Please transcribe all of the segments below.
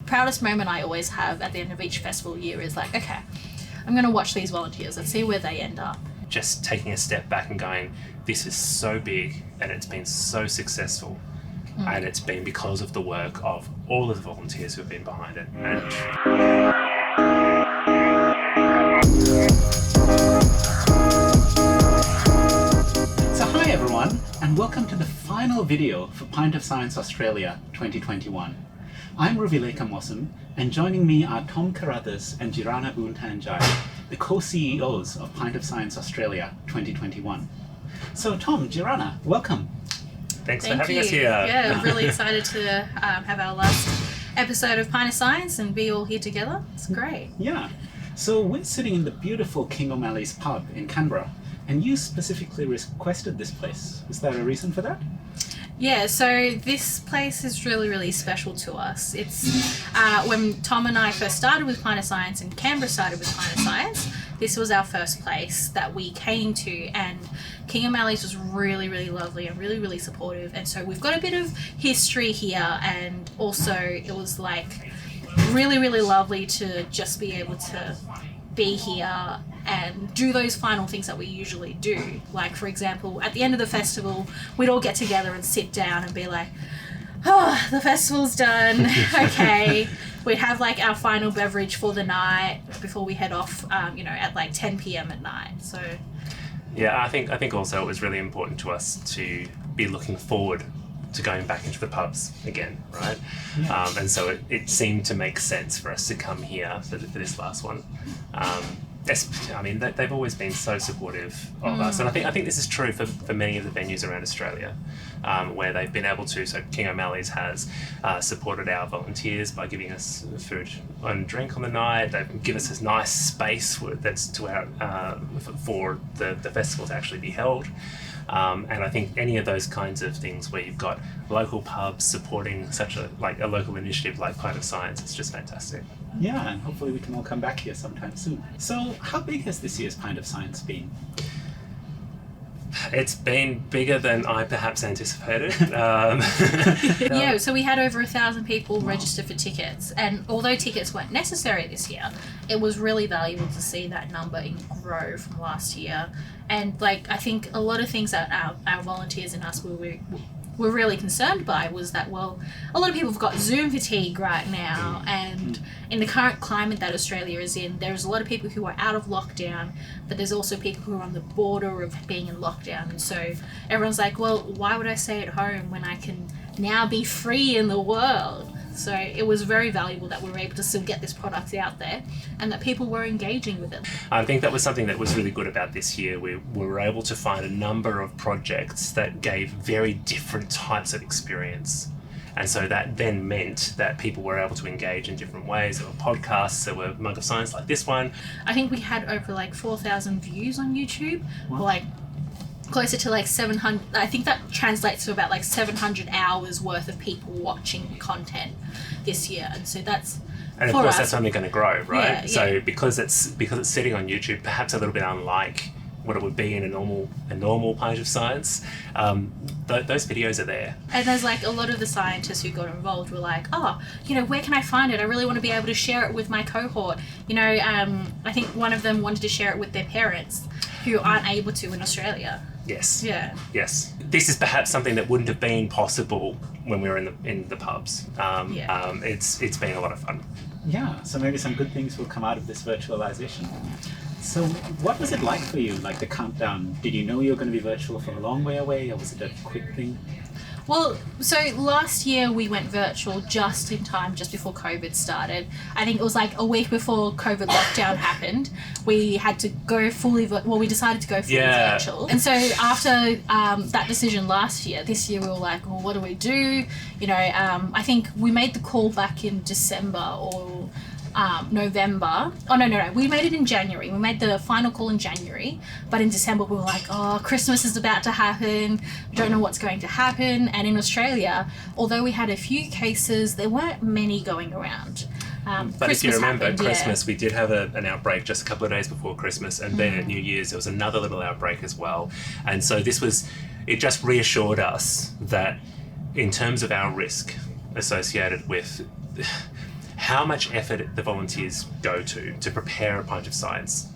proudest moment I always have at the end of each festival year is like, okay, I'm going to watch these volunteers. Let's see where they end up. Just taking a step back and going, this is so big and it's been so successful. And it's been because of the work of all of the volunteers who have been behind it. So hi everyone, and welcome to the final video for Pint of Science Australia 2021. I'm Ruvileka Mossam, and joining me are Tom Carruthers and Jirana Boontanjai, the co-CEOs of Pint of Science Australia 2021. So Tom, Jirana, welcome. Thanks for having us here. Yeah, I'm really excited to have our last episode of Pint of Science and be all here together. It's great. Yeah. So we're sitting in the beautiful King O'Malley's pub in Canberra, and you specifically requested this place. Is there a reason for that? Yeah, so this place is really, really special to us. It's when Tom and I first started with Pint of Science and Canberra started with Pint of Science, this was our first place that we came to, and King O'Malley's was really, really lovely and really, really supportive. And so we've got a bit of history here, and also it was like really, really lovely to just be able to be here and do those final things that we usually do. Like, for example, at the end of the festival, we'd all get together and sit down and be like, oh, the festival's done. Okay. We'd have like our final beverage for the night before we head off, at like 10 p.m. at night. So yeah, I think also it was really important to us to be looking forward to going back into the pubs again, right? Yeah. And so it seemed to make sense for us to come here for this last one. They've always been so supportive of us, and I think this is true for many of the venues around Australia, where they've been able to. So King O'Malley's has supported our volunteers by giving us food and drink on the night. They've given us this nice space that's for the festival to actually be held. And I think any of those kinds of things where you've got local pubs supporting such a local initiative like Pint of Science, it's just fantastic. Yeah, and hopefully we can all come back here sometime soon. So how big has this year's Pint of Science been? It's been bigger than I perhaps anticipated. Yeah, so we had over 1,000 people register for tickets, and although tickets weren't necessary this year, it was really valuable to see that number grow from last year. And I think a lot of things that our volunteers and us were really concerned by was that, well, a lot of people have got Zoom fatigue right now, and in the current climate that Australia is in, there's a lot of people who are out of lockdown, but there's also people who are on the border of being in lockdown. And so everyone's like, well, why would I stay at home when I can now be free in the world? So it was very valuable that we were able to still get this product out there and that people were engaging with it. I think that was something that was really good about this year. We were able to find a number of projects that gave very different types of experience. And so that then meant that people were able to engage in different ways. There were podcasts, there were Pint of Science like this one. I think we had over 4,000 views on YouTube. Wow. Closer to 700, I think that translates to about 700 hours worth of people watching content this year. And so that's, and of course that's only going to grow, right? Yeah, so because it's sitting on YouTube, perhaps a little bit unlike what it would be in a normal Pint of Science, those videos are there. And there's a lot of the scientists who got involved were like, oh, where can I find it? I really want to be able to share it with my cohort. I think one of them wanted to share it with their parents who aren't able to in Australia. Yes. Yeah. Yes. This is perhaps something that wouldn't have been possible when we were in the pubs. It's been a lot of fun. Yeah. So maybe some good things will come out of this virtualization. So what was it like for you, the countdown? Did you know you were going to be virtual for a long way away, or was it a quick thing? Well, so last year we went virtual just in time, just before COVID started. I think it was a week before COVID lockdown happened. We had to go we decided to go fully virtual. And so after that decision last year, this year we were like, well, what do we do? I think we made the call back in December or November. Oh, no. We made it in January. We made the final call in January, but in December we were like, oh, Christmas is about to happen. We don't know what's going to happen. And in Australia, although we had a few cases, there weren't many going around. But if you remember, Christmas, we did have an outbreak just a couple of days before Christmas, and then at New Year's there was another little outbreak as well. And so it just reassured us that in terms of our risk associated with how much effort the volunteers go to prepare a Pint of Science,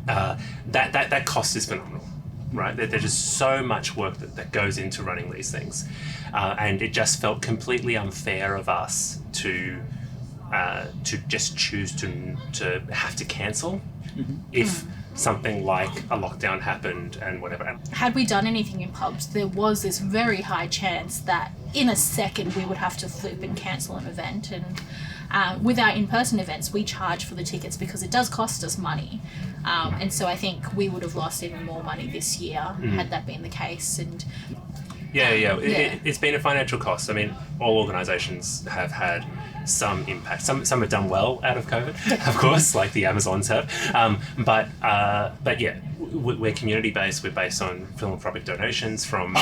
that cost is phenomenal. Right, there's just so much work that goes into running these things, and it just felt completely unfair of us to just choose to have to cancel if something like a lockdown happened and whatever. Had we done anything in pubs, there was this very high chance that in a second we would have to flip and cancel an event. And with our in-person events, we charge for the tickets because it does cost us money. And so I think we would have lost even more money this year had that been the case. And it's been a financial cost. I mean, all organisations have had some impact. Some have done well out of COVID, of course, like the Amazons have. But yeah, we're community-based. We're based on philanthropic donations from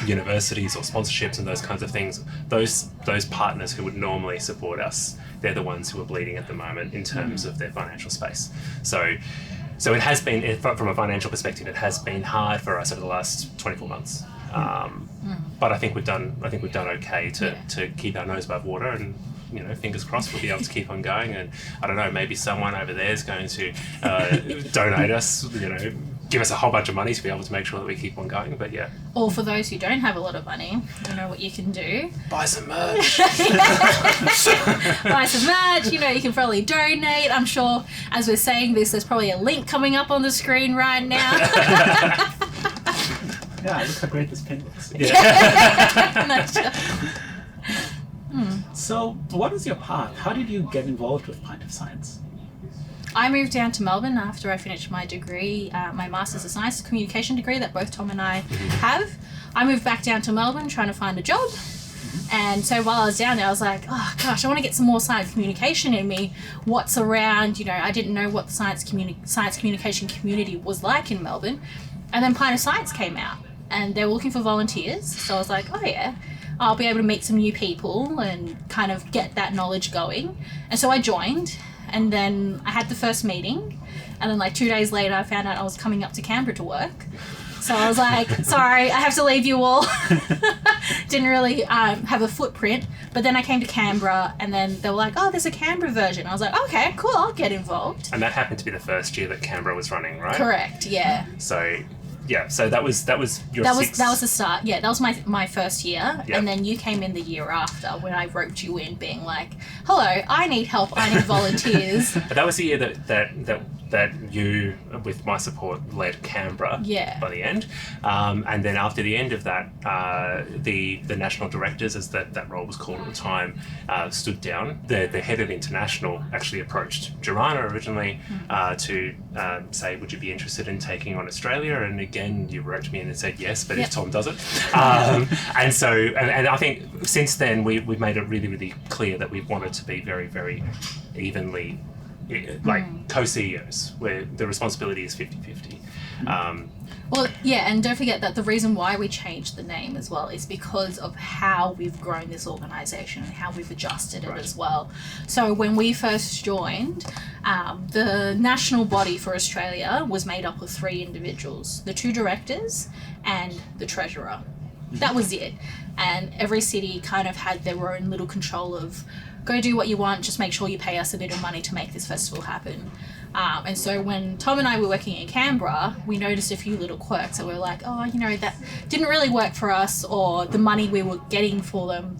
universities or sponsorships and those kinds of things. Those partners who would normally support us, they're the ones who are bleeding at the moment in terms of their financial space. So it has been, from a financial perspective, it has been hard for us over the last 24 months. But I think we've done okay to keep our nose above water, and fingers crossed we'll be able to keep on going. And I don't know, maybe someone over there is going to donate us, give us a whole bunch of money to be able to make sure that we keep on going. But yeah. Or for those who don't have a lot of money, you know what you can do. Buy some merch. Buy some merch. You can probably donate. I'm sure as we're saying this, there's probably a link coming up on the screen right now. Yeah, look how great this pen looks. Yeah. So, what was your path? How did you get involved with Pint of Science? I moved down to Melbourne after I finished my degree, my Masters of Science Communication degree that both Tom and I have. I moved back down to Melbourne trying to find a job. And so while I was down there, I was like, oh gosh, I want to get some more science communication in me. What's around? I didn't know what the science communication community was like in Melbourne. And then Pint of Science came out and they were looking for volunteers. So I was like, oh yeah, I'll be able to meet some new people and kind of get that knowledge going. And so I joined, and then I had the first meeting, and then like 2 days later I found out I was coming up to Canberra to work. So I was like, sorry, I have to leave you all. Didn't really have a footprint. But then I came to Canberra, and then they were like, oh, there's a Canberra version. I was like, okay, cool, I'll get involved. And that happened to be the first year that Canberra was running, right? Correct, yeah. So that was your sixth. That was the start. Yeah, that was my first year, Yep. And then you came in the year after when I roped you in, being like, "Hello, I need help. I need volunteers." But that was the year that you, with my support, led Canberra. Yeah. By the end, and then after the end of that, the national directors, as that role was called at the time, stood down. The head of international actually approached Jirana originally to say, "Would you be interested in taking on Australia?" And again, you roped me in and said yes, but Yep. if Tom does it. And so, and I think since then we've made it really, really clear that we want it to be very, very evenly, like co-CEOs, where the responsibility is 50-50. Well, yeah, and don't forget that the reason why we changed the name as well is because of how we've grown this organisation and how we've adjusted it as well. So when we first joined, the national body for Australia was made up of 3 individuals, the 2 directors and the treasurer. That was it. And every city kind of had their own little control of, go do what you want, just make sure you pay us a bit of money to make this festival happen. And so when Tom and I were working in Canberra, we noticed a few little quirks that we were like, oh, that didn't really work for us, or the money we were getting for them,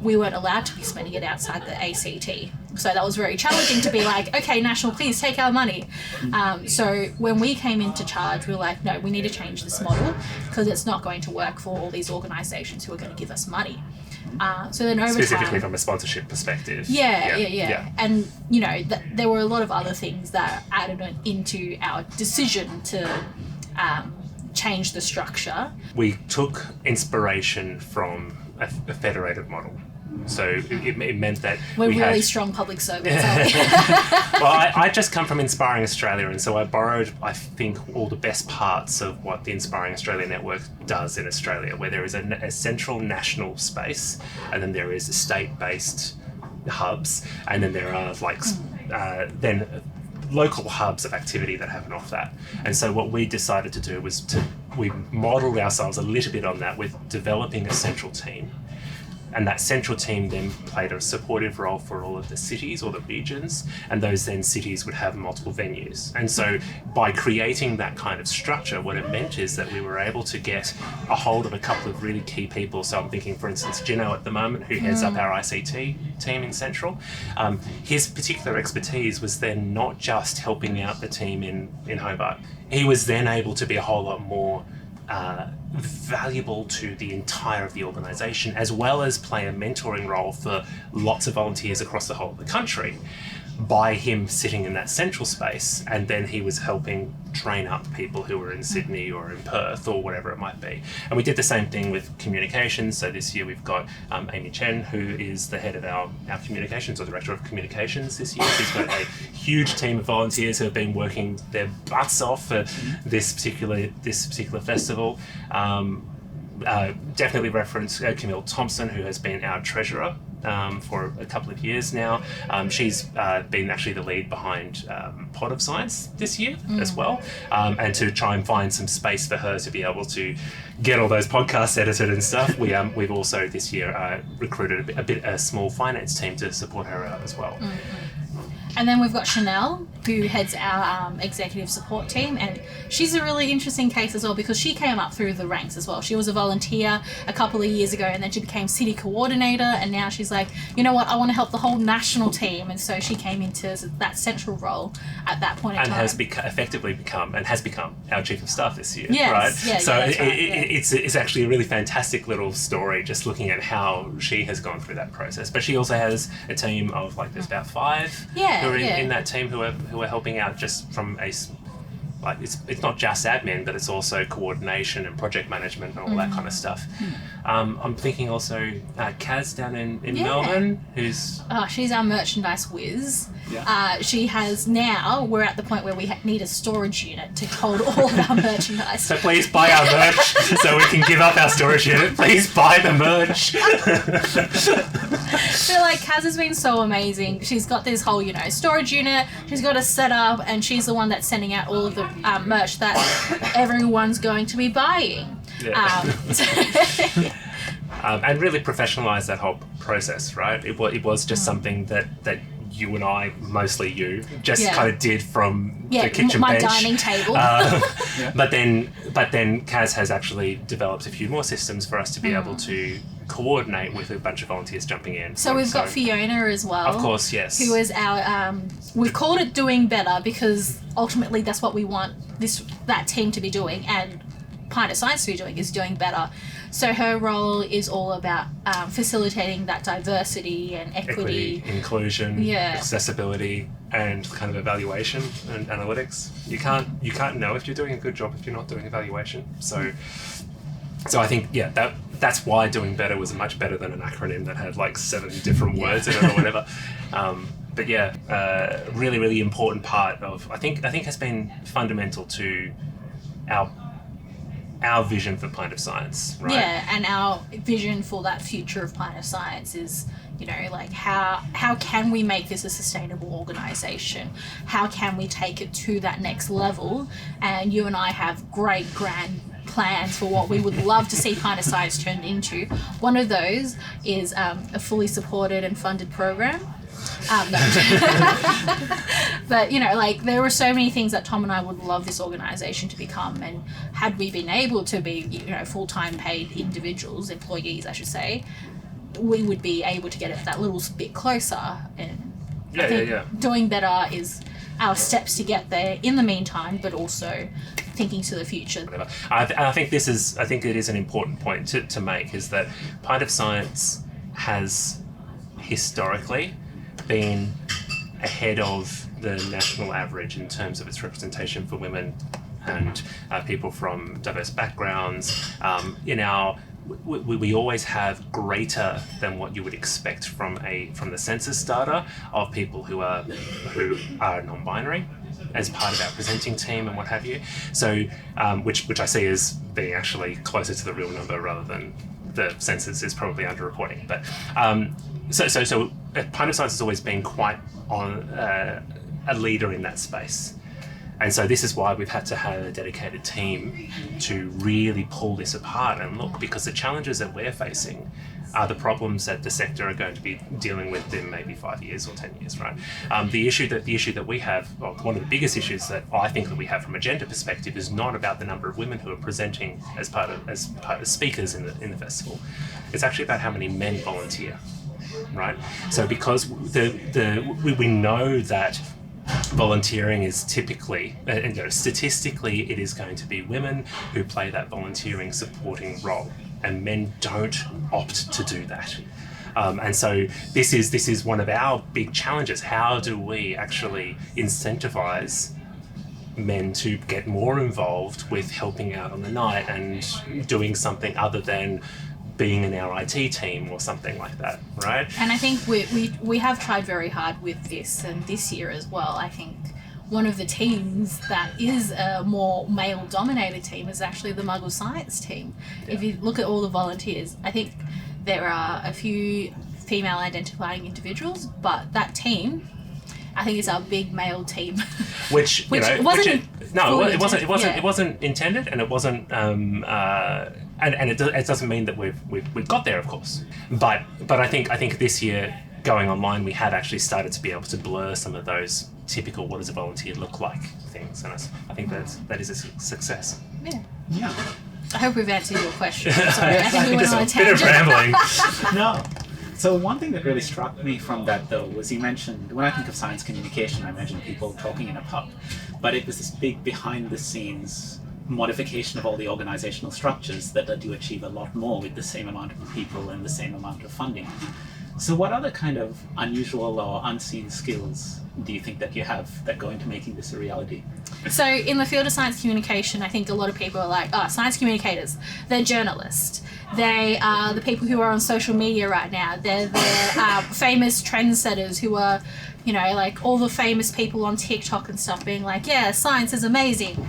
we weren't allowed to be spending it outside the ACT. So that was very challenging to be like, okay, National, please take our money. So when we came into charge, we were like, no, we need to change this model because it's not going to work for all these organisations who are going to give us money. So then over Specifically time, from a sponsorship perspective. Yeah. And, there were a lot of other things that added into our decision to change the structure. We took inspiration from a federated model. So it meant that We're we really had... strong public servants, aren't we? Well, I just come from Inspiring Australia, and so I borrowed, I think, all the best parts of what the Inspiring Australia Network does in Australia, where there is a central national space, and then there is state-based hubs, and then there are then local hubs of activity that happen off that. And so what we decided to do was we modelled ourselves a little bit on that with developing a central team and that central team then played a supportive role for all of the cities or the regions, and those then cities would have multiple venues. And so by creating that kind of structure, what it meant is that we were able to get a hold of a couple of really key people. So I'm thinking, for instance, Gino at the moment, who heads up our ICT team in Central. His particular expertise was then not just helping out the team in Hobart. He was then able to be a whole lot more valuable to the entire of the organisation, as well as play a mentoring role for lots of volunteers across the whole of the country by him sitting in that central space. And then he was helping train up people who were in Sydney or in Perth or whatever it might be. And we did the same thing with communications. So this year we've got Amy Chen, who is the head of our communications, or director of communications this year. She's got a huge team of volunteers who have been working their butts off for this particular festival. Definitely reference Camille Thompson, who has been our treasurer for a couple of years now. She's been actually the lead behind Pint of Science this year as well, and to try and find some space for her to be able to get all those podcasts edited and stuff. We've also this year recruited a small finance team to support her out as well. And then we've got Chanel, who heads our executive support team, and she's a really interesting case as well, because she came up through the ranks as well. She was a volunteer a couple of years ago, and then she became city coordinator, and now she's like, you know what, I want to help the whole national team. And so she came into that central role at that point in time. And has effectively become our chief of staff this year, yes, right? Yeah, so it's actually a really fantastic little story, just looking at how she has gone through that process. But she also has a team of there's about 5 who are in that team who are helping out just from it's not just admin, but it's also coordination and project management and all that kind of stuff. I'm thinking also Kaz down in Melbourne, who's she's our merchandise whiz. She has now, we're at the point where we need a storage unit to hold all of our merchandise. So please buy our merch so we can give up our storage unit. Please buy the merch. So Kaz has been so amazing. She's got this whole, storage unit. She's got a setup, and she's the one that's sending out all of the merch that everyone's going to be buying. And really professionalise that whole process, right? It was just something that you and I, mostly you, just kind of did from the kitchen bench. My dining table. But then Kaz has actually developed a few more systems for us to be able to coordinate with a bunch of volunteers jumping in. So we've got Fiona as well. Of course, yes. Who is our, we've called it Doing Better, because ultimately that's what we want that team to be doing, and Pint of Science to be doing, is doing better. So her role is all about facilitating that diversity and equity, inclusion, accessibility, and kind of evaluation and analytics. You can't know if you're doing a good job if you're not doing evaluation. So I think that's why Doing Better was much better than an acronym that had 7 different words in it or whatever. But really, really important part of I think has been fundamental to our vision for Pint of Science, right? Yeah, and our vision for that future of Pint of Science is, how can we make this a sustainable organisation? How can we take it to that next level? And you and I have great grand plans for what we would love to see Pint of Science turned into. One of those is a fully supported and funded program. But there were so many things that Tom and I would love this organisation to become, and had we been able to be full-time paid employees I should say, we would be able to get it that little bit closer. And I think Doing Better is our steps to get there in the meantime, but also thinking to the future. I think it is an important point to make, is that Pint of Science has historically been ahead of the national average in terms of its representation for women and people from diverse backgrounds. We always have greater than what you would expect from the census data of people who are non-binary as part of our presenting team and what have you. So which I see as being actually closer to the real number rather than the census is probably underreporting. But so Pint of Science has always been quite on a leader in that space. And so this is why we've had to have a dedicated team to really pull this apart and look, because the challenges that we're facing are the problems that the sector are going to be dealing with in maybe 5 years or 10 years, right? The issue that we have, well, one of the biggest issues that I think that we have from a gender perspective is not about the number of women who are presenting as part of speakers in the festival. It's actually about how many men volunteer, right? So because we know that volunteering is typically, statistically, it is going to be women who play that volunteering supporting role, and men don't opt to do that. And so this is one of our big challenges. How do we actually incentivize men to get more involved with helping out on the night and doing something other than being in our IT team or something like that, right? And I think we have tried very hard with this, and this year as well. I think one of the teams that is a more male-dominated team is actually the Muggle Science team. Yeah. If you look at all the volunteers, I think there are a few female-identifying individuals, but that team, I think, is our big male team. It wasn't intended, and it wasn't. And it doesn't mean that we've got there, of course. But I think this year, going online, we have actually started to be able to blur some of those typical "what does a volunteer look like" things, and I think that is a success. Yeah. I hope we've answered your question. Sorry, I think we went on a bit of rambling. No. So one thing that really struck me from that, though, was you mentioned, when I think of science communication, I imagine people talking in a pub, but it was this big behind-the-scenes modification of all the organizational structures that do achieve a lot more with the same amount of people and the same amount of funding. So what other kind of unusual or unseen skills do you think that you have that go into making this a reality? So in the field of science communication, I think a lot of people are like, science communicators, they're journalists. They are the people who are on social media right now. They're the famous trendsetters who are, like all the famous people on TikTok and stuff being like, yeah, science is amazing.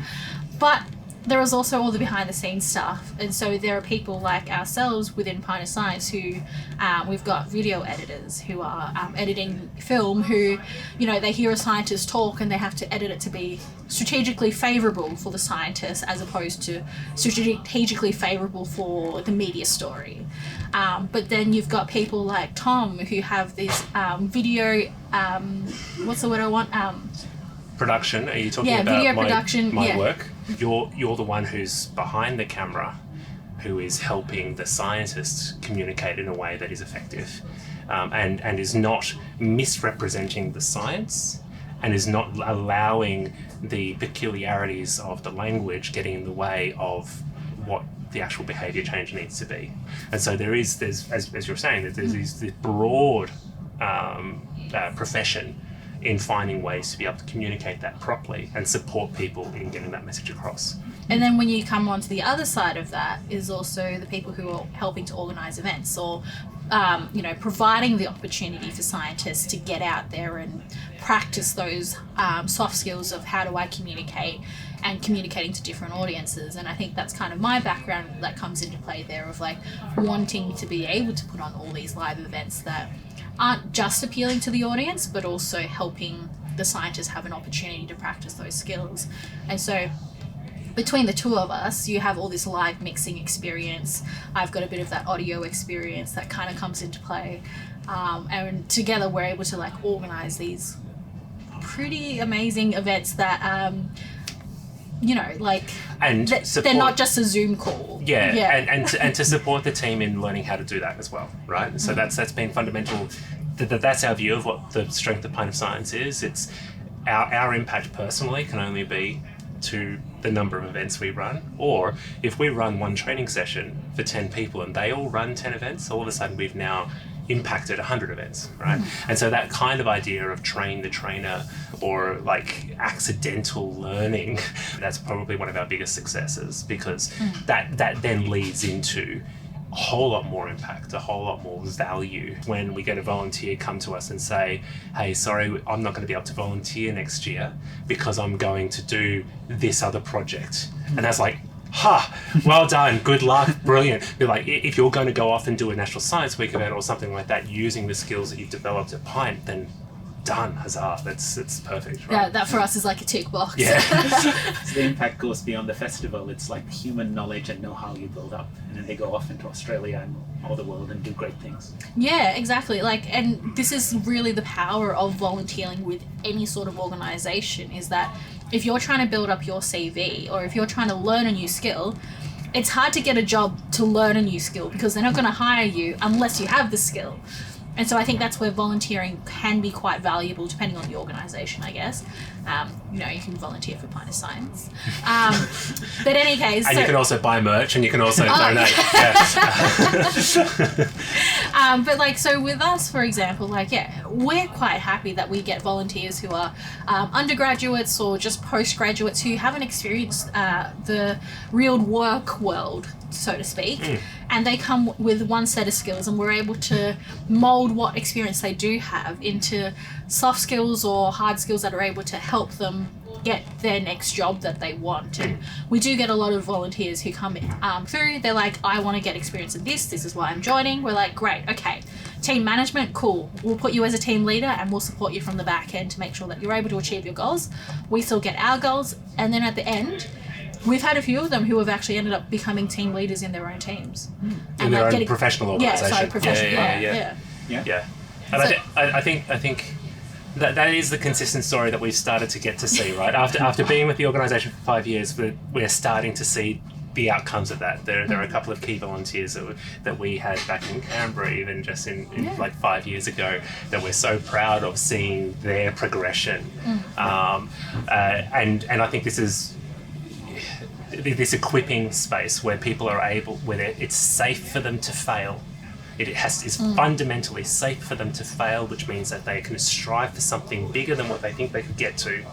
But there is also all the behind the scenes stuff, and so there are people like ourselves within Pint of Science who we've got video editors who are editing film who, they hear a scientist talk and they have to edit it to be strategically favourable for the scientist as opposed to strategically favourable for the media story. But then you've got people like Tom who have this video, what's the word I want? Production. Are you talking about video production, my work? You're the one who's behind the camera, who is helping the scientists communicate in a way that is effective, and is not misrepresenting the science, and is not allowing the peculiarities of the language getting in the way of what the actual behaviour change needs to be. And so there's as you're saying, there's this broad profession in finding ways to be able to communicate that properly and support people in getting that message across. And then when you come on to the other side of that is also the people who are helping to organise events or, providing the opportunity for scientists to get out there and practice those soft skills of how do I communicate and communicating to different audiences. And I think that's kind of my background that comes into play there of like wanting to be able to put on all these live events that aren't just appealing to the audience, but also helping the scientists have an opportunity to practice those skills. And so between the two of us, you have all this live mixing experience. I've got a bit of that audio experience that kind of comes into play. And together we're able to like organize these pretty amazing events that, they're not just a Zoom call. And to support the team in learning how to do that as well, right? So that's been fundamental. That's our view of what the strength of Pint of Science is. It's our impact personally can only be to the number of events we run, or if we run one training session for 10 people and they all run 10 events, all of a sudden we've now impacted 100 events, right? And so that kind of idea of train the trainer or like accidental learning, that's probably one of our biggest successes, because that then leads into a whole lot more impact, a whole lot more value when we get a volunteer come to us and say, hey, sorry, I'm not going to be able to volunteer next year because I'm going to do this other project. And that's like, well done, good luck, brilliant. Be like, if you're going to go off and do a National Science Week event or something like that using the skills that you've developed at Pint, then done, huzzah, it's perfect, right? Yeah, that for us is like a tick box. Yeah. So the impact goes beyond the festival. It's like human knowledge and know-how you build up, and then they go off into Australia and all the world and do great things. Yeah, exactly. Like, and this is really the power of volunteering with any sort of organisation, is that if you're trying to build up your CV or if you're trying to learn a new skill, it's hard to get a job to learn a new skill because they're not going to hire you unless you have the skill. And so I think that's where volunteering can be quite valuable, depending on the organisation, I guess. You know, you can volunteer for Pint of Science. But in any case... And you can also buy merch and you can also donate. Yeah. But like, so with us, for example, like, yeah, we're quite happy that we get volunteers who are undergraduates or just postgraduates who haven't experienced the real work world, so to speak. And they come with one set of skills, and we're able to mould what experience they do have into soft skills or hard skills that are able to help them get their next job that they want. And we do get a lot of volunteers who come through. They're like, I want to get experience in this is why I'm joining. We're like, great, okay, team management, cool, we'll put you as a team leader and we'll support you from the back end to make sure that you're able to achieve your goals. We still get our goals, and then at the end, we've had a few of them who have actually ended up becoming team leaders in their own teams. In their own professional organisation. Yeah, sorry, professional. Yeah. And So- I think that is the consistent story that we've started to get to see, right? After being with the organisation for 5 years, we're starting to see the outcomes of that. There are a couple of key volunteers that we had back in Canberra, even just in like 5 years ago, that we're so proud of seeing their progression. And I think this is this equipping space where people are able, where it's safe for them to fail. It's fundamentally safe for them to fail, which means that they can strive for something bigger than what they think they could get to.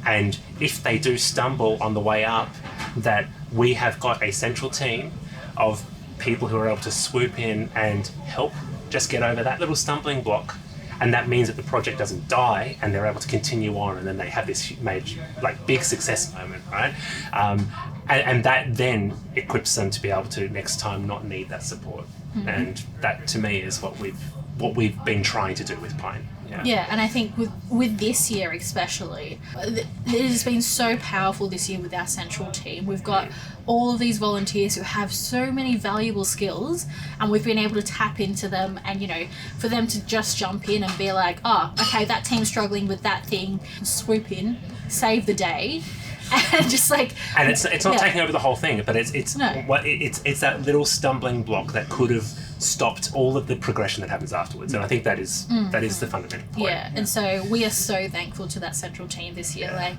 And if they do stumble on the way up, that we have got a central team of people who are able to swoop in and help just get over that little stumbling block. And that means that the project doesn't die and they're able to continue on, and then they have this major, like, big success moment, right? And that then equips them to be able to next time not need that support. And that, to me, is what we've been trying to do with Pint. Yeah, and I think with this year especially, it has been so powerful this year with our central team. We've got all of these volunteers who have so many valuable skills, and we've been able to tap into them, and, you know, for them to just jump in and be like, oh, okay, that team's struggling with that thing, swoop in, save the day. And just like, and it's not taking over the whole thing, but it's that little stumbling block that could have stopped all of the progression that happens afterwards. And I think that is the fundamental point. Yeah, and so we are so thankful to that central team this year. Like,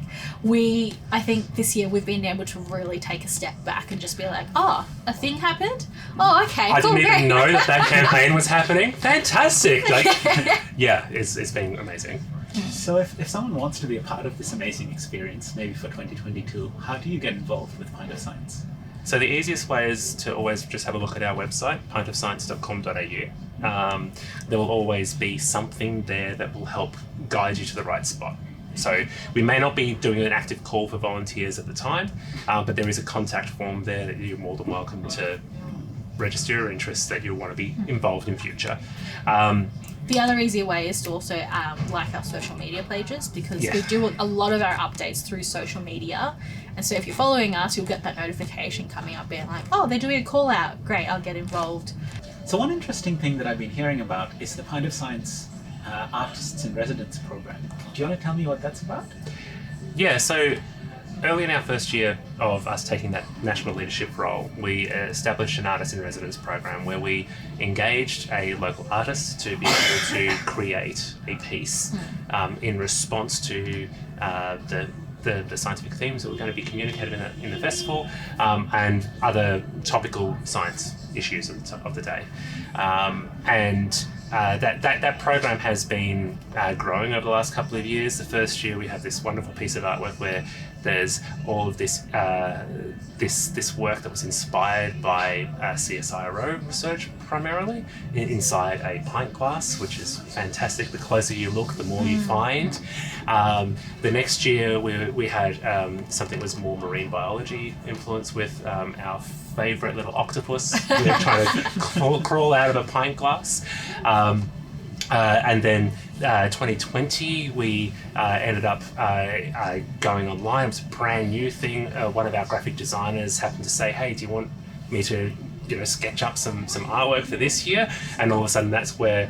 I think this year we've been able to really take a step back and just be like, oh, a thing happened? Oh, okay, I cool, didn't even great. know that campaign was happening. Fantastic! Like, yeah, it's been amazing. So if someone wants to be a part of this amazing experience, maybe for 2022, how do you get involved with Pint of Science? So the easiest way is to always just have a look at our website, pintofscience.com.au. There will always be something there that will help guide you to the right spot. So we may not be doing an active call for volunteers at the time, but there is a contact form there that you're more than welcome to register your interest that you'll want to be involved in future. The other easier way is to also like our social media pages, because we do a lot of our updates through social media. And so if you're following us, you'll get that notification coming up being like, oh, they're doing a call out. Great, I'll get involved. So one interesting thing that I've been hearing about is the Pint of Science Artists in Residence program. Do you want to tell me what that's about? Yeah, so early in our first year of us taking that national leadership role, we established an Artist in Residence program where we engaged a local artist to be able to create a piece in response to the scientific themes that were going to be communicated in the festival, and other topical science issues of the day. That program has been growing over the last couple of years. The first year we had this wonderful piece of artwork where there's all of this work that was inspired by CSIRO research primarily inside a pint glass, which is fantastic. The closer you look, the more you find. The next year we had something that was more marine biology influence with our favourite little octopus trying to crawl out of a pint glass. And then 2020, we ended up going online. It was a brand new thing. One of our graphic designers happened to say, "Hey, do you want me to sketch up some artwork for this year?" And all of a sudden, that's where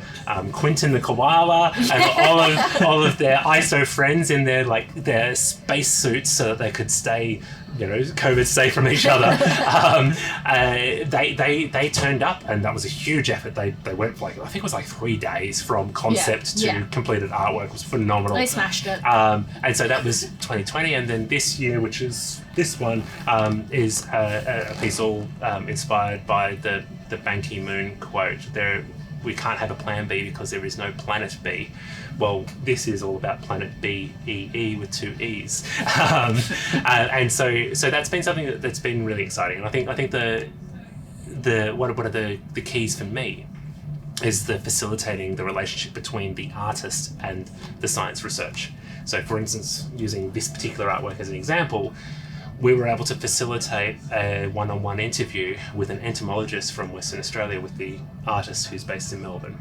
Quentin the koala and all of their ISO friends in their space suits, so that they could stay COVID safe from each other. They turned up, and that was a huge effort. They went for I think it was 3 days from concept to completed artwork. It was phenomenal. They smashed it. And so that was 2020, and then this year, which is this one, is a piece all inspired by the Ban Ki-moon quote. We can't have a plan B because there is no planet B. Well, this is all about planet B-E-E with 2 E's. And so that's been something that's been really exciting. And I think what are the keys for me is the facilitating the relationship between the artist and the science research. So for instance, using this particular artwork as an example, we were able to facilitate a one-on-one interview with an entomologist from Western Australia with the artist who's based in Melbourne.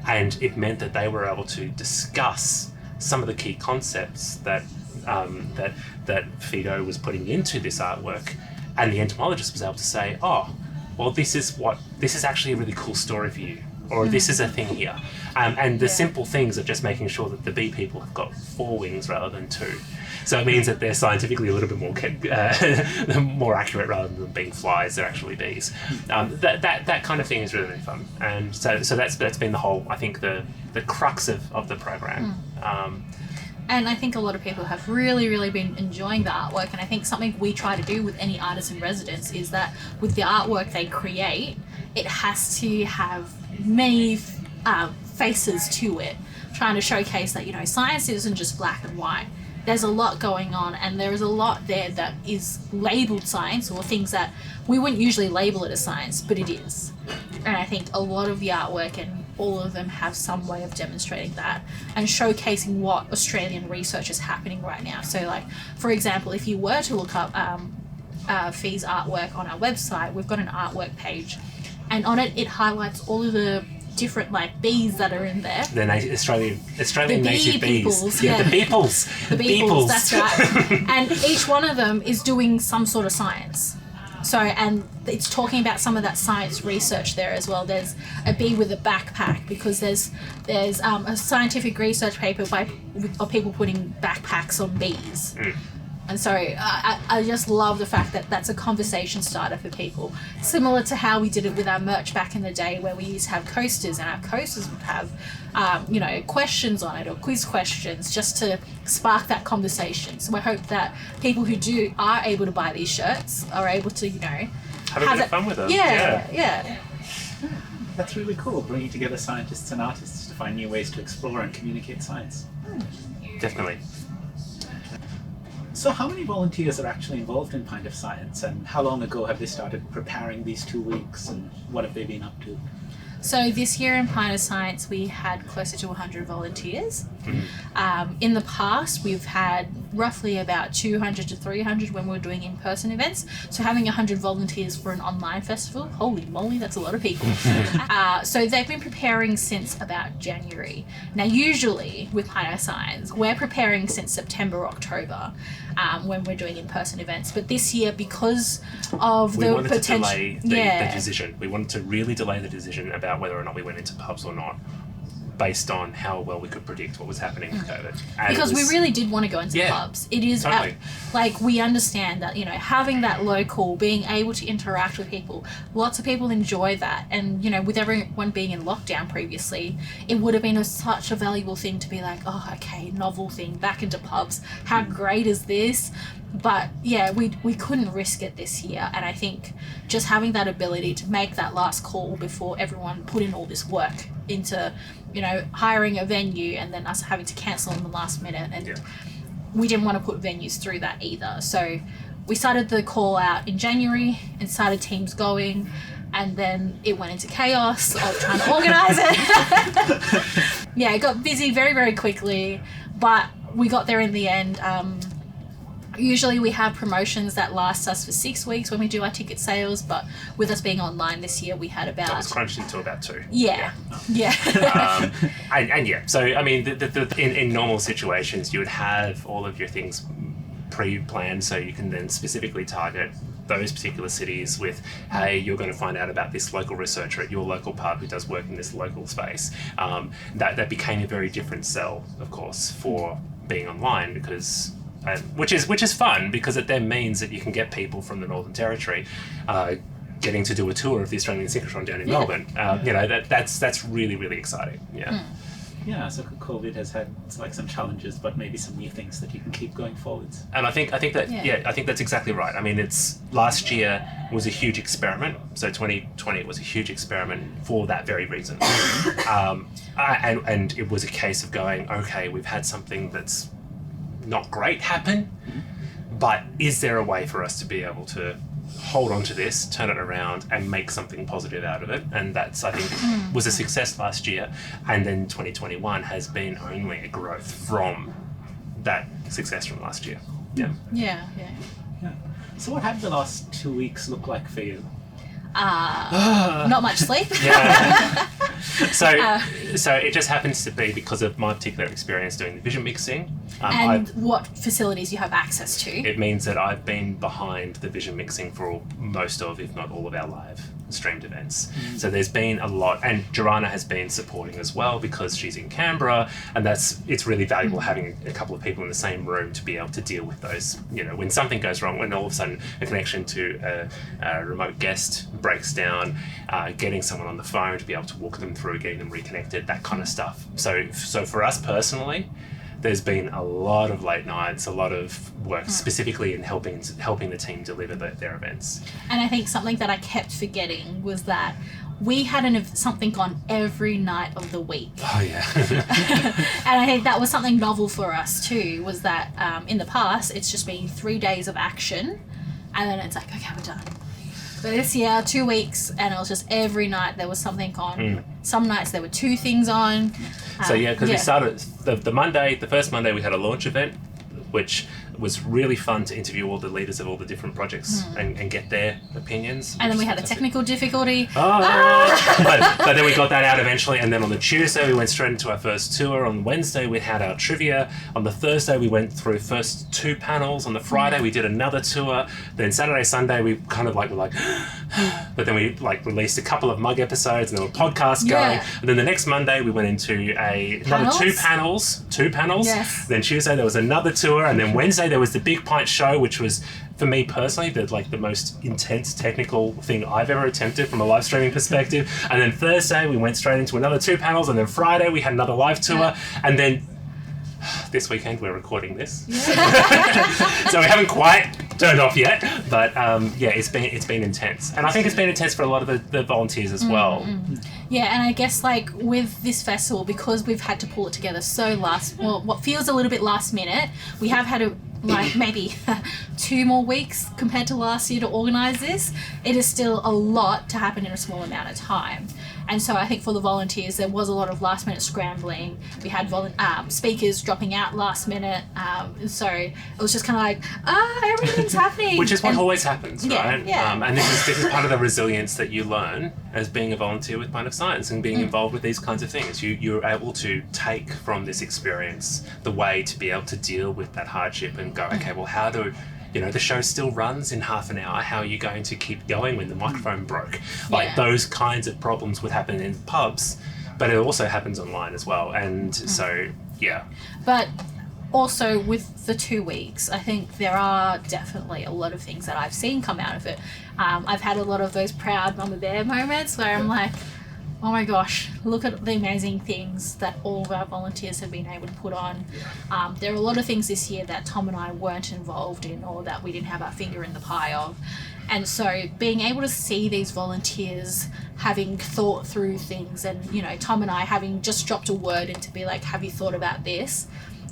And it meant that they were able to discuss some of the key concepts that Fido was putting into this artwork. And the entomologist was able to say, "Oh, well, this is actually a really cool story for you," or "This is a thing here." And the simple things of just making sure that the bee people have got 4 wings rather than 2. So it means that they're scientifically a little bit more accurate rather than being flies. They're actually bees. That kind of thing is really, really fun. And so that's been the whole, I think, the crux of the program. And I think a lot of people have really, really been enjoying the artwork. And I think something we try to do with any artist in residence is that with the artwork they create, it has to have many faces to it, trying to showcase that science isn't just black and white. There's a lot going on, and there is a lot there that is labelled science, or things that we wouldn't usually label it as science, but it is. And I think a lot of the artwork and all of them have some way of demonstrating that and showcasing what Australian research is happening right now. So for example, if you were to look up Fee's artwork on our website, we've got an artwork page, and on it highlights all of the different bees that are in there. The Australian the native bees. Peoples, The beeples. The beeples, that's right. And each one of them is doing some sort of science. So, and it's talking about some of that science research there as well. There's a bee with a backpack because there's a scientific research paper of people putting backpacks on bees. And so I just love the fact that that's a conversation starter for people. Similar to how we did it with our merch back in the day, where we used to have coasters, and our coasters would have, questions on it, or quiz questions, just to spark that conversation. So I hope that people who are able to buy these shirts are able to, have a bit of fun with them. Yeah. That's really cool, bringing together scientists and artists to find new ways to explore and communicate science. Definitely. So how many volunteers are actually involved in Pint of Science, and how long ago have they started preparing these 2 weeks, and what have they been up to? So this year in Pint of Science, we had closer to 100 volunteers. In the past, we've had roughly about 200 to 300 when we were doing in-person events. So having 100 volunteers for an online festival, holy moly, that's a lot of people. So they've been preparing since about January. Now, usually with Pint of Science, we're preparing since September, October, when we're doing in-person events. But this year, because of the potential... We wanted to delay the decision. We wanted to really delay the decision about whether or not we went into pubs or not, based on how well we could predict what was happening with COVID. And because we really did want to go into pubs. It is totally. We understand that, having that local, being able to interact with people, lots of people enjoy that. And, with everyone being in lockdown previously, it would have been such a valuable thing to be like, oh, okay, novel thing, back into pubs. How great is this? But yeah, we couldn't risk it this year. And I think just having that ability to make that last call before everyone put in all this work into, hiring a venue, and then us having to cancel in the last minute. And we didn't want to put venues through that either. So we started the call out in January and started teams going. And then it went into chaos of trying to organise it. It got busy very, very quickly. But we got there in the end. Usually we have promotions that last us for 6 weeks when we do our ticket sales, but with us being online this year, we had about... That was crunched into about 2. Yeah. And yeah, so I mean, in normal situations, you would have all of your things pre-planned so you can then specifically target those particular cities with, hey, you're going to find out about this local researcher at your local pub who does work in this local space. That became a very different sell, of course, for being online, because... which is fun, because it then means that you can get people from the Northern Territory getting to do a tour of the Australian synchrotron down in Melbourne. You know, that's really, really exciting. Yeah. Yeah, so COVID has had like some challenges, but maybe some new things that you can keep going forwards. And I think that's exactly right. I mean, last year was a huge experiment. So 2020 was a huge experiment for that very reason. And it was a case of going, okay, we've had something that's not great happen, but is there a way for us to be able to hold on to this, turn it around, and make something positive out of it? And that's, I think, was a success last year, and then 2021 has been only a growth from that success from last year. Yeah. So what have the last 2 weeks look like for you? Not much sleep. Yeah. So it just happens to be because of my particular experience doing the vision mixing. And what facilities you have access to. It means that I've been behind the vision mixing for most of, if not all of our live streamed events. So there's been a lot, and Jirana has been supporting as well because she's in Canberra, and it's really valuable having a couple of people in the same room to be able to deal with those, you know, when something goes wrong, when all of a sudden a connection to a remote guest breaks down, getting someone on the phone to be able to walk them through, getting them reconnected, that kind of stuff. So for us personally, there's been a lot of late nights, a lot of work specifically in helping the team deliver their events. And I think something that I kept forgetting was that we had something on every night of the week. Oh, yeah. And I think that was something novel for us too, was that in the past, it's just been 3 days of action, and then it's like, okay, we're done. But this year, 2 weeks, and it was just every night there was something on. Some nights there were 2 things on. So because we started the first Monday we had a launch event, which was really fun to interview all the leaders of all the different projects and get their opinions. And then we had a technical difficulty. But then we got that out eventually, and then on the Tuesday we went straight into our first tour. On Wednesday we had our trivia. On the Thursday we went through first 2 panels. On the Friday we did another tour. Then Saturday, Sunday we kind of were like but then we released a couple of mug episodes, and there were podcasts going. And then the next Monday we went into another 2 panels. Yes. Then Tuesday there was another tour, and then Wednesday there was the Big Pint show, which was, for me personally, the most intense technical thing I've ever attempted from a live streaming perspective. And then Thursday we went straight into another 2 panels, and then Friday we had another live tour, and then this weekend we're recording this. So we haven't quite turned off yet, but it's been intense, and I think it's been intense for a lot of the volunteers as well. Yeah, and I guess with this festival, because we've had to pull it together what feels a little bit last minute, we have had maybe 2 more weeks compared to last year to organise this. It is still a lot to happen in a small amount of time. And so I think for the volunteers, there was a lot of last minute scrambling. We had speakers dropping out last minute. So it was just kind of everything's happening. Which is what always happens, right? Yeah. And this is part of the resilience that you learn as being a volunteer with Pint of Science and being involved with these kinds of things. You're able to take from this experience the way to be able to deal with that hardship and go, okay, well, how do... the show still runs in half an hour. How are you going to keep going when the microphone broke? Those kinds of problems would happen in pubs, but it also happens online as well. And so, yeah. But also with the 2 weeks, I think there are definitely a lot of things that I've seen come out of it. I've had a lot of those proud mama bear moments where I'm like, oh my gosh, look at the amazing things that all of our volunteers have been able to put on. There are a lot of things this year that Tom and I weren't involved in, or that we didn't have our finger in the pie of. And so being able to see these volunteers having thought through things, and, Tom and I having just dropped a word in to be like, have you thought about this?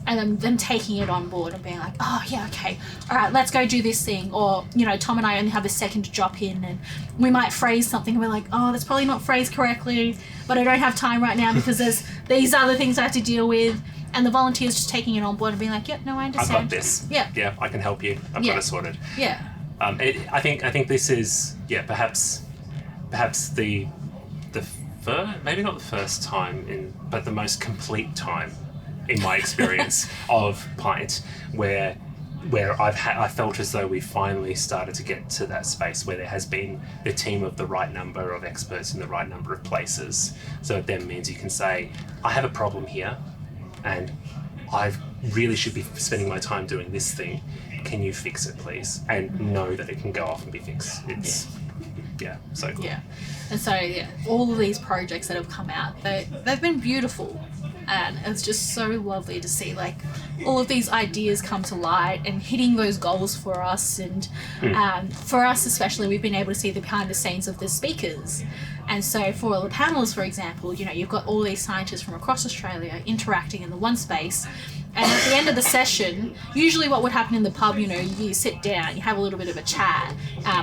And then them taking it on board and being like, oh, yeah, okay, all right, let's go do this thing. Or, Tom and I only have a second to drop in, and we might phrase something and we're like, oh, that's probably not phrased correctly, but I don't have time right now because there's these other things I have to deal with. and the volunteers just taking it on board and being like, no, I understand. I've got this. Yeah, I can help you. I've got it sorted. Yeah. I think this is perhaps the maybe not the first time but the most complete time in my experience of Pint where I felt as though we finally started to get to that space where there has been the team of the right number of experts in the right number of places. So it then means you can say, I have a problem here and I really should be spending my time doing this thing. Can you fix it, please? And know that it can go off and be fixed. It's, so cool. Yeah. And so, all of these projects that have come out, they've been beautiful. And it's just so lovely to see like all of these ideas come to light and hitting those goals for us. And for us especially, we've been able to see the behind the scenes of the speakers. And so for all the panels, for example, you've got all these scientists from across Australia interacting in the one space. And at the end of the session, usually what would happen in the pub, you sit down, you have a little bit of a chat.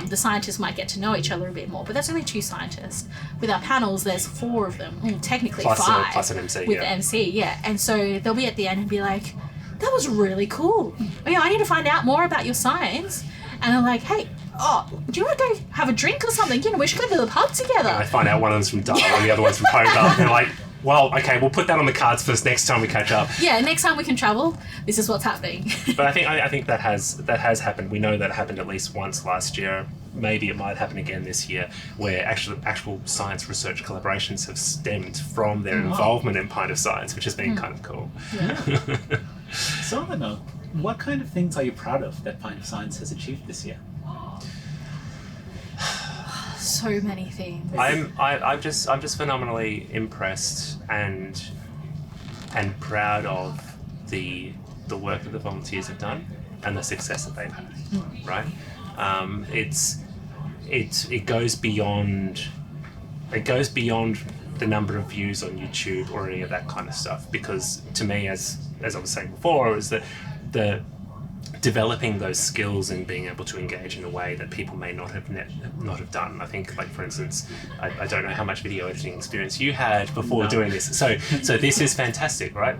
The scientists might get to know each other a bit more, but that's only 2 scientists. With our panels, there's 4 of them, technically plus 5. Plus an MC, with the MC, And so they'll be at the end and be like, that was really cool. I need to find out more about your science. And they're like, hey, do you want to go have a drink or something? We should go to the pub together. And I find out one of them's from Darwin and the other one's from poker. And they're like, well, okay, we'll put that on the cards for us next time we catch up. Yeah, next time we can travel, this is what's happening. But I think that has happened. We know that happened at least once last year. Maybe it might happen again this year, where actual science research collaborations have stemmed from their involvement in Pint of Science, which has been kind of cool. Yeah. So on that note, what kind of things are you proud of that Pint of Science has achieved this year? So many things. I'm just phenomenally impressed and proud of the work that the volunteers have done and the success that they've had. Right? It goes beyond the number of views on YouTube or any of that kind of stuff, because to me, as I was saying before, is that the developing those skills and being able to engage in a way that people may not have done. I think, like, for instance, I don't know how much video editing experience you had before doing this. So this is fantastic, right?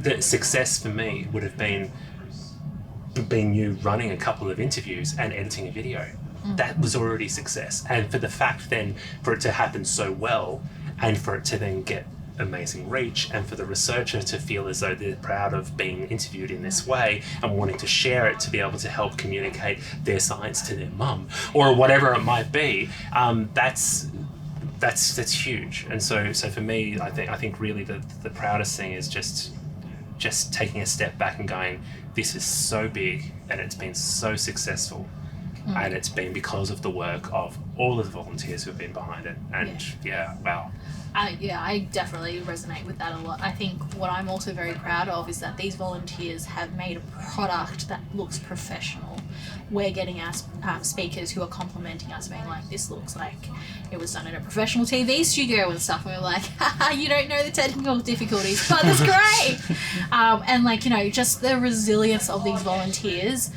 The success for me would have been you running a couple of interviews and editing a video. That was already success. And for the fact then, for it to happen so well, and for it to then get amazing reach, and for the researcher to feel as though they're proud of being interviewed in this way and wanting to share it to be able to help communicate their science to their mum or whatever it might be, that's huge. And so for me, I think really the proudest thing is just taking a step back and going, this is so big and it's been so successful. And it's been because of the work of all of the volunteers who've been behind it. And wow. I definitely resonate with that a lot. I think what I'm also very proud of is that these volunteers have made a product that looks professional. We're getting our speakers who are complimenting us, being like, this looks like it was done in a professional TV studio and stuff. And we're like, haha, you don't know the technical difficulties, but it's great. And just the resilience of these volunteers.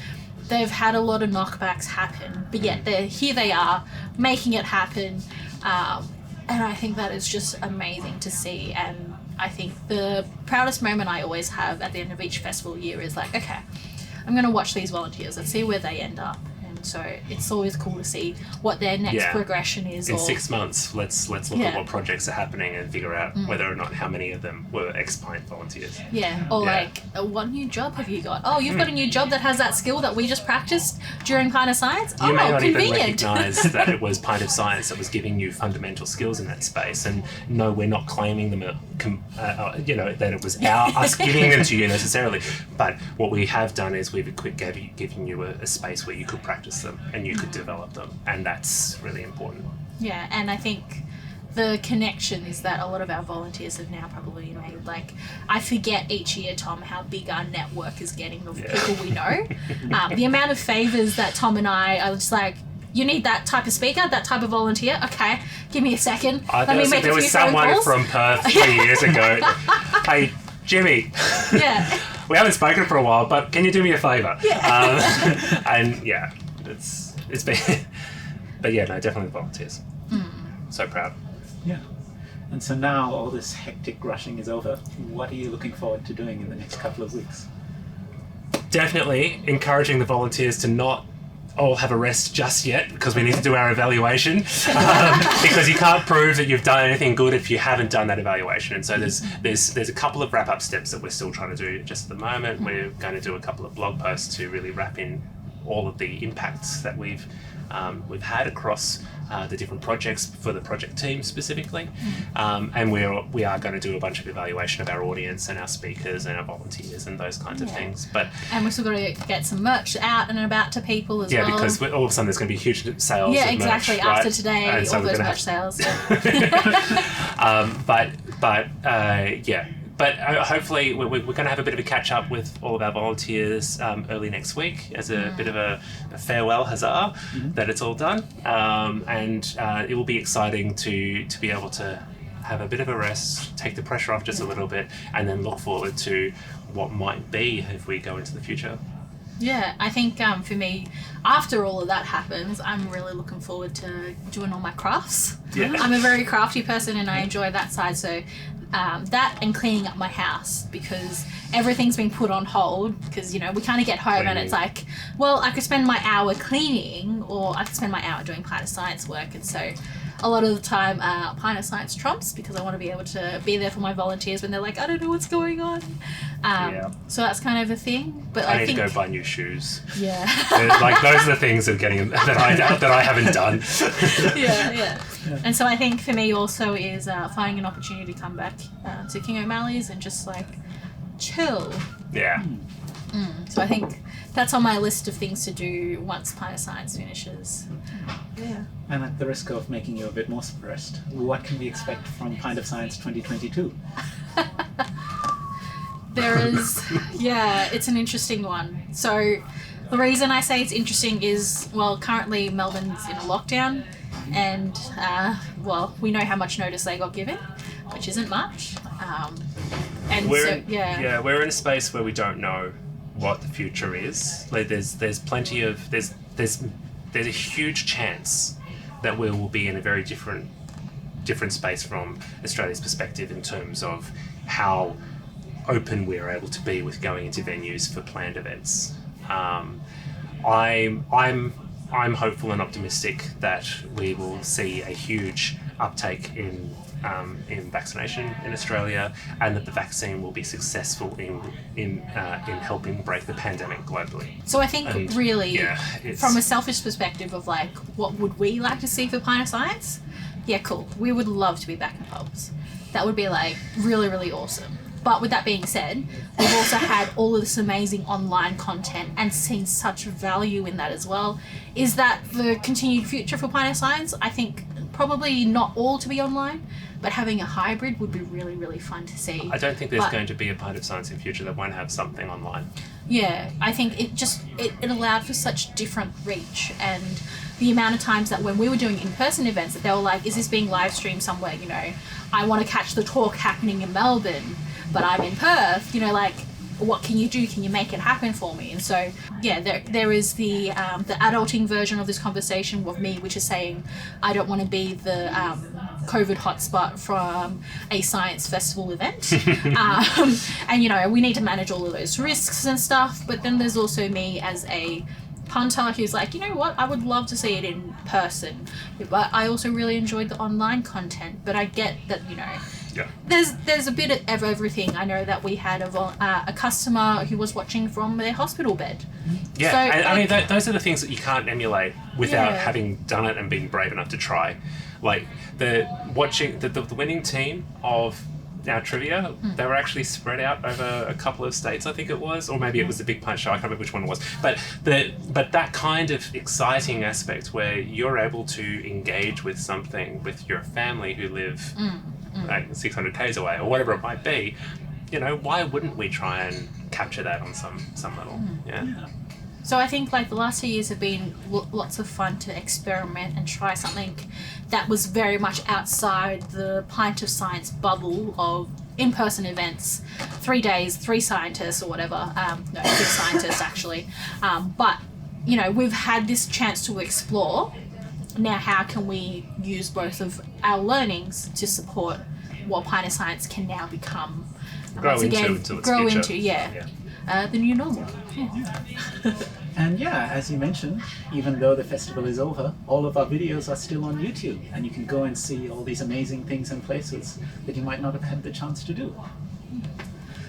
They've had a lot of knockbacks happen, but yet here they are making it happen. And I think that is just amazing to see. And I think the proudest moment I always have at the end of each festival year is like, okay, I'm going to watch these volunteers and see where they end up. And so it's always cool to see what their next progression is. In 6 months, let's look at what projects are happening and figure out whether or not how many of them were ex-Pint volunteers. Yeah, or what new job have you got? Oh, you've got a new job that has that skill that we just practiced during Pint of Science? You may not convenient. even recognise that it was Pint of Science that was giving you fundamental skills in that space. And no, we're not claiming them, that it was us giving them to you necessarily. But what we have done is we've given you a space where you could practice them and you could develop them, and that's really important. Yeah, and I think the connections that a lot of our volunteers have now probably made, like, I forget each year, Tom, how big our network is getting of people we know. The amount of favours that Tom and I are just like, you need that type of speaker, that type of volunteer? Okay, give me a second. Let me make a few phone calls. There was someone from Perth 3 years ago. Hey, Jimmy. Yeah. We haven't spoken for a while, but can you do me a favour? Yeah. And yeah, it's been, but yeah, no, definitely volunteers. So proud. Yeah. And so now all this hectic rushing is over. What are you looking forward to doing in the next couple of weeks? Definitely encouraging the volunteers to not all have a rest just yet, because we need to do our evaluation, because you can't prove that you've done anything good if you haven't done that evaluation. And so there's a couple of wrap-up steps that we're still trying to do just at the moment. We're going to do a couple of blog posts to really wrap in all of the impacts that we've had across the different projects for the project team specifically, and we are going to do a bunch of evaluation of our audience and our speakers and our volunteers and those kinds of things. And we've still got to get some merch out and about to people as well. Yeah, because all of a sudden there's going to be huge sales. Yeah, of exactly. merch, After right? today, And so all those merch sales. But hopefully we're going to have a bit of a catch up with all of our volunteers early next week as a bit of a farewell huzzah that it's all done, and it will be exciting to be able to have a bit of a rest, take the pressure off just a little bit, and then look forward to what might be if we go into the future. Yeah, I think for me, after all of that happens, I'm really looking forward to doing all my crafts. Yeah. I'm a very crafty person and I enjoy that side, so that and cleaning up my house, because everything's been put on hold because, you know, we kind of get home and it's like, well, I could spend my hour cleaning or I could spend my hour doing Pint of Science work, and so a lot of the time Pint of Science trumps, because I want to be able to be there for my volunteers when they're like, I don't know what's going on. So that's kind of a thing. But I need think, to go buy new shoes. Yeah. Like those are the things of getting that I haven't done. Yeah. And so I think for me also is finding an opportunity to come back to King O'Malley's and just like chill. Yeah. So I think that's on my list of things to do once Pint of Science finishes. Yeah. And at the risk of making you a bit more stressed, what can we expect from Pint of Science 2022? There is, it's an interesting one. So the reason I say it's interesting is, well, currently Melbourne's in a lockdown, and we know how much notice they got given, which isn't much. We're in a space where we don't know what the future is. Like there's a huge chance that we will be in a very different space from Australia's perspective in terms of how open we're able to be with going into venues for planned events. I'm hopeful and optimistic that we will see a huge uptake in vaccination in Australia, and that the vaccine will be successful in helping break the pandemic globally. So I think from a selfish perspective of like, what would we like to see for Pint of Science? Yeah, cool. We would love to be back in pubs. That would be like really, really awesome. But with that being said, we've also had all of this amazing online content and seen such value in that as well. Is that the continued future for Pint of Science? I think probably not all to be online, but having a hybrid would be really, really fun to see. I don't think there's going to be a Pint of Science in future that won't have something online. Yeah, I think it allowed for such different reach, and the amount of times that when we were doing in-person events that they were like, is this being live streamed somewhere, you know, I want to catch the talk happening in Melbourne, but I'm in Perth, you know, like, what can you do? Can you make it happen for me? And so, there is the adulting version of this conversation of me, which is saying, I don't want to be the COVID hotspot from a science festival event. And, you know, we need to manage all of those risks and stuff. But then there's also me as a punter who's like, you know what, I would love to see it in person. But I also really enjoyed the online content. But I get that, you know, there's a bit of everything. I know that we had a customer who was watching from their hospital bed. Yeah, so, and I mean, those are the things that you can't emulate without having done it and being brave enough to try. Like the winning team of our trivia, they were actually spread out over a couple of states, I think it was, or maybe it was the Big Punch Show. I can't remember which one it was. But that kind of exciting aspect where you're able to engage with something with your family who live like 600 k's away or whatever it might be, you know, why wouldn't we try and capture that on some level? Yeah. So I think like the last 2 years have been lots of fun to experiment and try something that was very much outside the Pint of Science bubble of in-person events, 3 days, 3 scientists or whatever, 6 scientists actually, but you know, we've had this chance to explore. Now how can we use both of our learnings to support what Pint of Science can now become. Grow once into again, its grow future. into, yeah. The new normal. Yeah. And yeah, as you mentioned, even though the festival is over, all of our videos are still on YouTube, and you can go and see all these amazing things and places that you might not have had the chance to do.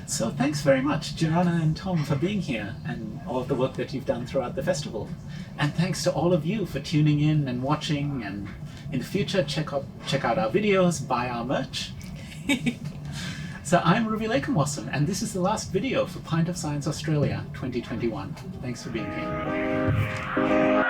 So thanks very much, Jirana and Tom, for being here and all of the work that you've done throughout the festival. And thanks to all of you for tuning in and watching, and in the future check out our videos, buy our merch. So I'm Ruby Lakemossam, and this is the last video for Pint of Science Australia 2021. Thanks for being here.